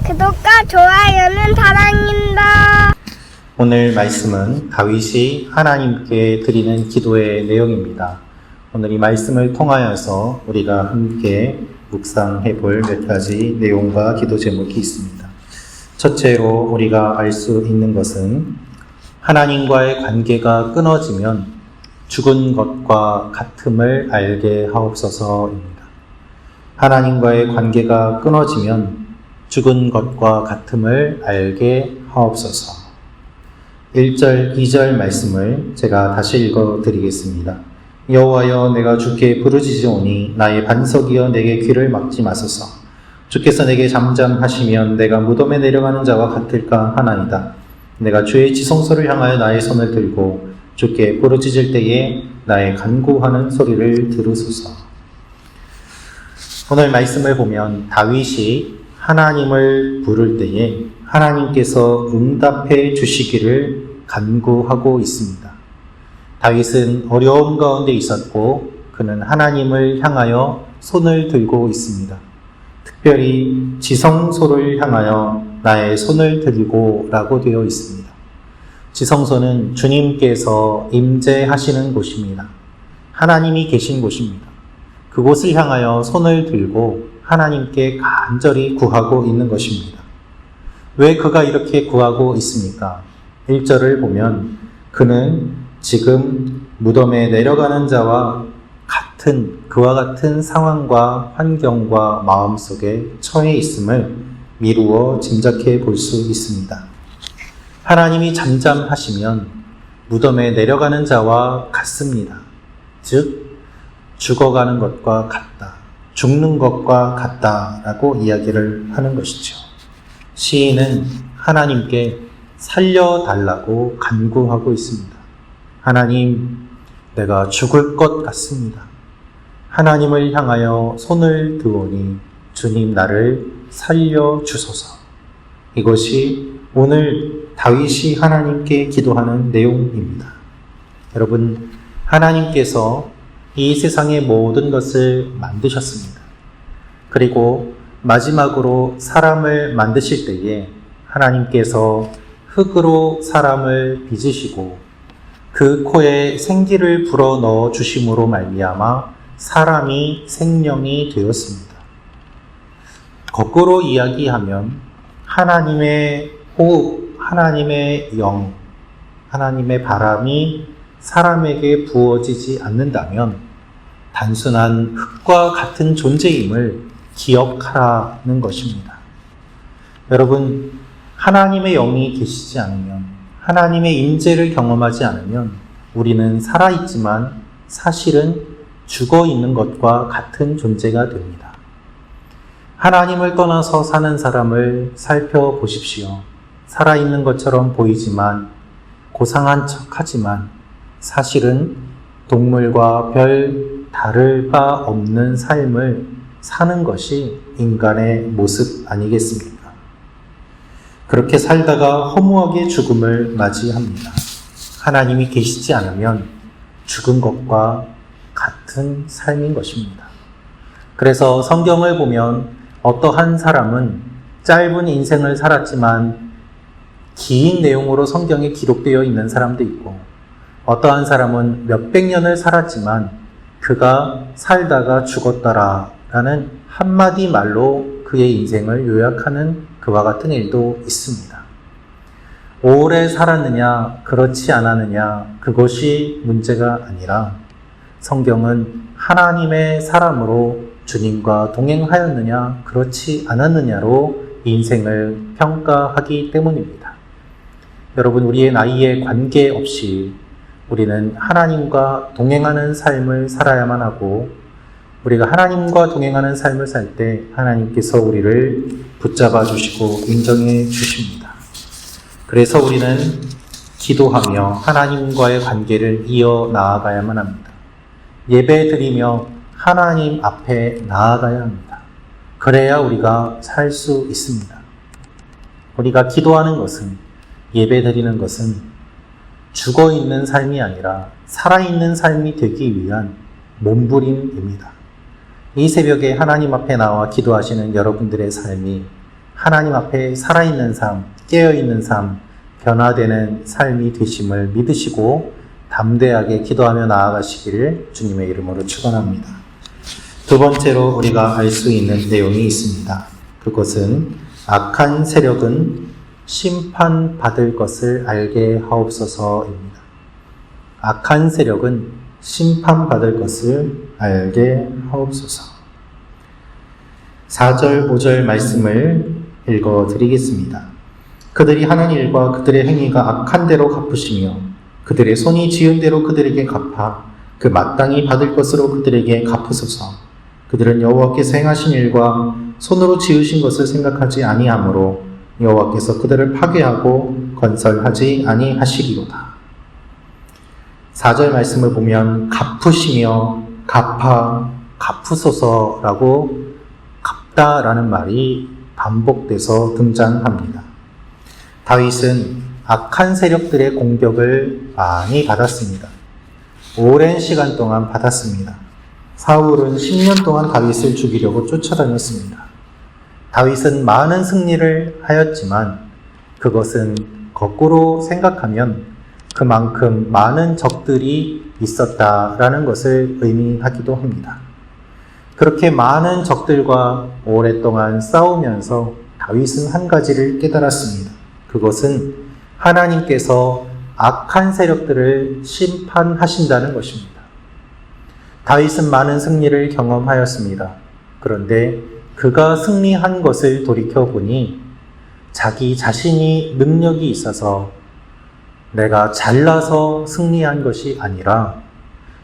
구독과 좋아요는 사랑입니다. 오늘 말씀은 다윗이 하나님께 드리는 기도의 내용입니다. 오늘 이 말씀을 통하여서 우리가 함께 묵상해 볼 몇 가지 내용과 기도 제목이 있습니다. 첫째로 우리가 알 수 있는 것은 하나님과의 관계가 끊어지면 죽은 것과 같음을 알게 하옵소서입니다. 하나님과의 관계가 끊어지면 죽은 것과 같음을 알게 하옵소서. 1절, 2절 말씀을 제가 다시 읽어드리겠습니다. 여호와여, 내가 주께 부르짖으오니 나의 반석이여 내게 귀를 막지 마소서. 주께서 내게 잠잠하시면 내가 무덤에 내려가는 자와 같을까 하나이다. 내가 주의 지성소를 향하여 나의 손을 들고 주께 부르짖을 때에 나의 간구하는 소리를 들으소서. 오늘 말씀을 보면 다윗이 하나님을 부를 때에 하나님께서 응답해 주시기를 간구하고 있습니다. 다윗은 어려움 가운데 있었고 그는 하나님을 향하여 손을 들고 있습니다. 특별히 지성소를 향하여 나의 손을 들고 라고 되어 있습니다. 지성소는 주님께서 임재하시는 곳입니다. 하나님이 계신 곳입니다. 그곳을 향하여 손을 들고 하나님께 간절히 구하고 있는 것입니다. 왜 그가 이렇게 구하고 있습니까? 1절을 보면 그는 지금 무덤에 내려가는 자와 그와 같은 상황과 환경과 마음 속에 처해 있음을 미루어 짐작해 볼 수 있습니다. 하나님이 잠잠하시면 무덤에 내려가는 자와 같습니다. 즉, 죽어가는 것과 같다. 죽는 것과 같다라고 이야기를 하는 것이죠. 시인은 하나님께 살려달라고 간구하고 있습니다. 하나님, 내가 죽을 것 같습니다. 하나님을 향하여 손을 드오니 주님 나를 살려주소서. 이것이 오늘 다윗이 하나님께 기도하는 내용입니다. 여러분, 하나님께서 이 세상의 모든 것을 만드셨습니다. 그리고 마지막으로 사람을 만드실 때에 하나님께서 흙으로 사람을 빚으시고 그 코에 생기를 불어 넣어 주심으로 말미암아 사람이 생명이 되었습니다. 거꾸로 이야기하면 하나님의 호흡, 하나님의 영, 하나님의 바람이 사람에게 부어지지 않는다면 단순한 흙과 같은 존재임을 기억하라는 것입니다. 여러분, 하나님의 영이 계시지 않으면, 하나님의 임재를 경험하지 않으면 우리는 살아있지만 사실은 죽어있는 것과 같은 존재가 됩니다. 하나님을 떠나서 사는 사람을 살펴보십시오. 살아있는 것처럼 보이지만, 고상한 척하지만 사실은 동물과 별 다를 바 없는 삶을 사는 것이 인간의 모습 아니겠습니까? 그렇게 살다가 허무하게 죽음을 맞이합니다. 하나님이 계시지 않으면 죽은 것과 같은 삶인 것입니다. 그래서 성경을 보면 어떠한 사람은 짧은 인생을 살았지만 긴 내용으로 성경에 기록되어 있는 사람도 있고, 어떠한 사람은 몇백 년을 살았지만 그가 살다가 죽었더라라는 한마디 말로 그의 인생을 요약하는 그와 같은 일도 있습니다. 오래 살았느냐, 그렇지 않았느냐, 그것이 문제가 아니라 성경은 하나님의 사람으로 주님과 동행하였느냐, 그렇지 않았느냐로 인생을 평가하기 때문입니다. 여러분, 우리의 나이에 관계없이 우리는 하나님과 동행하는 삶을 살아야만 하고, 우리가 하나님과 동행하는 삶을 살 때 하나님께서 우리를 붙잡아 주시고 인정해 주십니다. 그래서 우리는 기도하며 하나님과의 관계를 이어 나아가야만 합니다. 예배 드리며 하나님 앞에 나아가야 합니다. 그래야 우리가 살 수 있습니다. 우리가 기도하는 것은, 예배 드리는 것은 죽어있는 삶이 아니라 살아있는 삶이 되기 위한 몸부림입니다. 이 새벽에 하나님 앞에 나와 기도하시는 여러분들의 삶이 하나님 앞에 살아있는 삶, 깨어있는 삶, 변화되는 삶이 되심을 믿으시고 담대하게 기도하며 나아가시기를 주님의 이름으로 축원합니다. 두 번째로 우리가 알 수 있는 내용이 있습니다. 그것은 악한 세력은 심판받을 것을 알게 하옵소서입니다. 악한 세력은 심판받을 것을 알게 하옵소서. 4절, 5절 말씀을 읽어드리겠습니다. 그들이 하는 일과 그들의 행위가 악한 대로 갚으시며 그들의 손이 지은 대로 그들에게 갚아 그 마땅히 받을 것으로 그들에게 갚으소서. 그들은 여호와께서 행하신 일과 손으로 지으신 것을 생각하지 아니하므로 여호와께서 그들을 파괴하고 건설하지 아니하시리로다. 4절 말씀을 보면 갚으시며 갚아 갚으소서라고 갚다라는 말이 반복돼서 등장합니다. 다윗은 악한 세력들의 공격을 많이 받았습니다. 오랜 시간 동안 받았습니다. 사울은 10년 동안 다윗을 죽이려고 쫓아다녔습니다. 다윗은 많은 승리를 하였지만 그것은 거꾸로 생각하면 그만큼 많은 적들이 있었다라는 것을 의미하기도 합니다. 그렇게 많은 적들과 오랫동안 싸우면서 다윗은 한 가지를 깨달았습니다. 그것은 하나님께서 악한 세력들을 심판하신다는 것입니다. 다윗은 많은 승리를 경험하였습니다. 그런데 그가 승리한 것을 돌이켜보니 자기 자신이 능력이 있어서 내가 잘나서 승리한 것이 아니라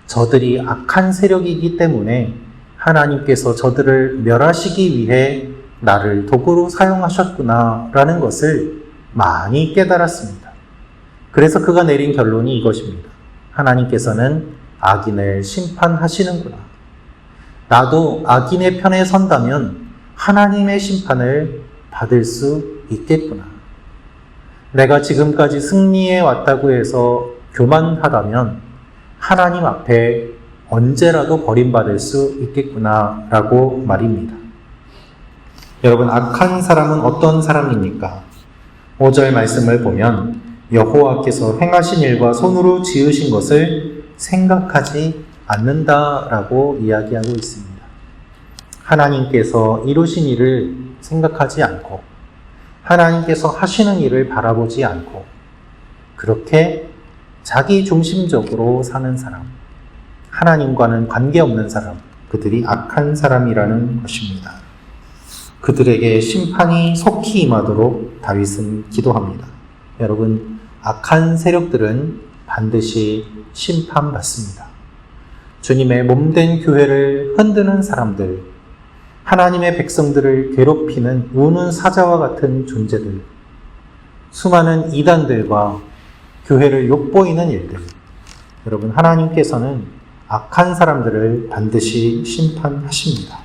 저들이 악한 세력이기 때문에 하나님께서 저들을 멸하시기 위해 나를 도구로 사용하셨구나 라는 것을 많이 깨달았습니다. 그래서 그가 내린 결론이 이것입니다. 하나님께서는 악인을 심판하시는구나. 나도 악인의 편에 선다면 하나님의 심판을 받을 수 있겠구나. 내가 지금까지 승리해 왔다고 해서 교만하다면 하나님 앞에 언제라도 버림받을 수 있겠구나 라고 말입니다. 여러분, 악한 사람은 어떤 사람입니까? 5절 말씀을 보면 여호와께서 행하신 일과 손으로 지으신 것을 생각하지 않는다라고 이야기하고 있습니다. 하나님께서 이루신 일을 생각하지 않고 하나님께서 하시는 일을 바라보지 않고 그렇게 자기 중심적으로 사는 사람, 하나님과는 관계없는 사람, 그들이 악한 사람이라는 것입니다. 그들에게 심판이 속히 임하도록 다윗은 기도합니다. 여러분, 악한 세력들은 반드시 심판받습니다. 주님의 몸된 교회를 흔드는 사람들, 하나님의 백성들을 괴롭히는 우는 사자와 같은 존재들, 수많은 이단들과 교회를 욕보이는 일들, 여러분, 하나님께서는 악한 사람들을 반드시 심판하십니다.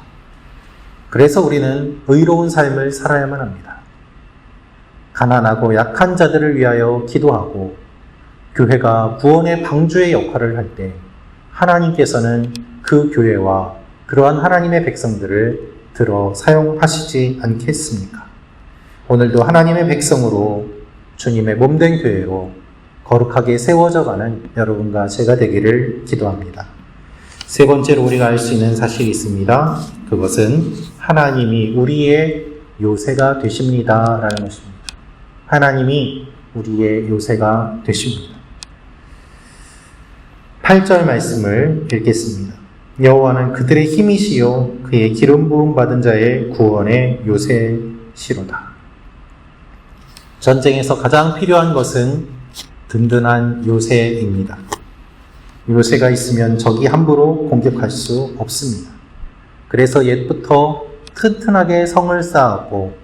그래서 우리는 의로운 삶을 살아야만 합니다. 가난하고 약한 자들을 위하여 기도하고 교회가 구원의 방주의 역할을 할 때 하나님께서는 그 교회와 그러한 하나님의 백성들을 들어 사용하시지 않겠습니까? 오늘도 하나님의 백성으로 주님의 몸된 교회로 거룩하게 세워져가는 여러분과 제가 되기를 기도합니다. 세 번째로 우리가 알 수 있는 사실이 있습니다. 그것은 하나님이 우리의 요새가 되십니다 라는 것입니다. 하나님이 우리의 요새가 되십니다. 8절 말씀을 읽겠습니다. 여호와는 그들의 힘이시요 그의 기름 부음 받은 자의 구원의 요새시로다. 전쟁에서 가장 필요한 것은 든든한 요새입니다. 요새가 있으면 적이 함부로 공격할 수 없습니다. 그래서 옛부터 튼튼하게 성을 쌓았고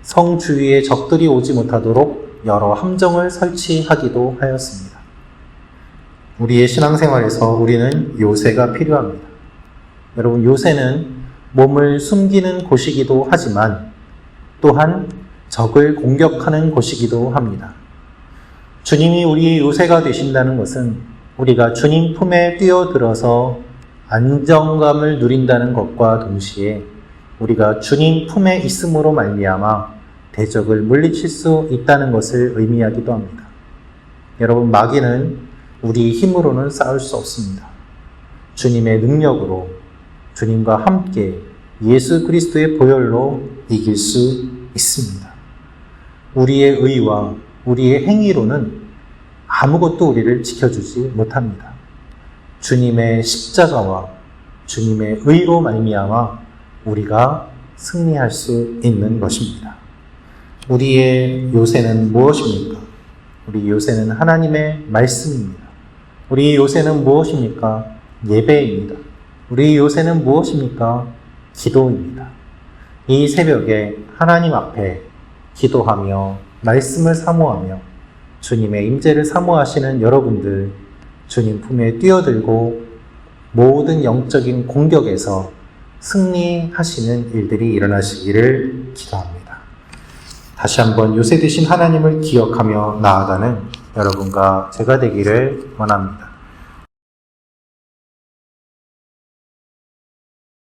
성 주위에 적들이 오지 못하도록 여러 함정을 설치하기도 하였습니다. 우리의 신앙생활에서 우리는 요새가 필요합니다. 여러분, 요새는 몸을 숨기는 곳이기도 하지만 또한 적을 공격하는 곳이기도 합니다. 주님이 우리의 요새가 되신다는 것은 우리가 주님 품에 뛰어들어서 안정감을 누린다는 것과 동시에 우리가 주님 품에 있음으로 말미암아 대적을 물리칠 수 있다는 것을 의미하기도 합니다. 여러분, 마귀는 우리 힘으로는 싸울 수 없습니다. 주님의 능력으로, 주님과 함께 예수 그리스도의 보혈로 이길 수 있습니다. 우리의 의와 우리의 행위로는 아무것도 우리를 지켜주지 못합니다. 주님의 십자가와 주님의 의로 말미암아 우리가 승리할 수 있는 것입니다. 우리의 요새는 무엇입니까? 우리 요새는 하나님의 말씀입니다. 우리 요새는 무엇입니까? 예배입니다. 우리 요새는 무엇입니까? 기도입니다. 이 새벽에 하나님 앞에 기도하며 말씀을 사모하며 주님의 임재를 사모하시는 여러분들, 주님 품에 뛰어들고 모든 영적인 공격에서 승리하시는 일들이 일어나시기를 기도합니다. 다시 한번 요새 되신 하나님을 기억하며 나아가는 여러분과 제가 되기를 원합니다.